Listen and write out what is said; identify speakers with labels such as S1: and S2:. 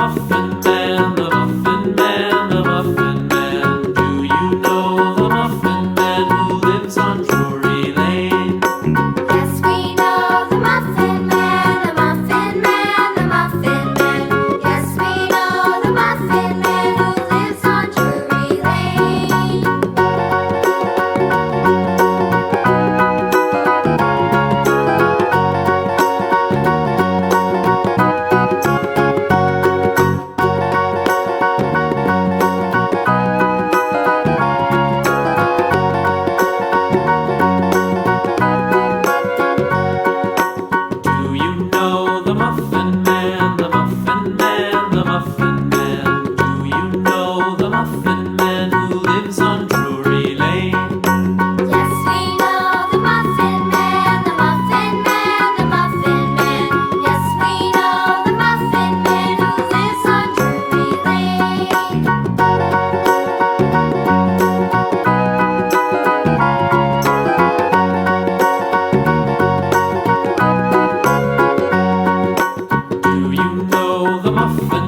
S1: Muffin Man, the Muffin Man, the Muffin Man. Do you know the Muffin Man who lives on Drury Lane?
S2: Yes, we know the Muffin Man, the Muffin Man, the Muffin Man. Yes, we know the Muffin Man who lives on Drury Lane.
S1: Do you know the Muffin Man, the Muffin Man, the Muffin Man? Do you know the Muffin Man who lives on Drury Lane?
S2: Yes, we know the Muffin Man, the Muffin Man, the Muffin Man. Yes, we know the Muffin Man who lives on Drury Lane.
S1: Do you know the Muffin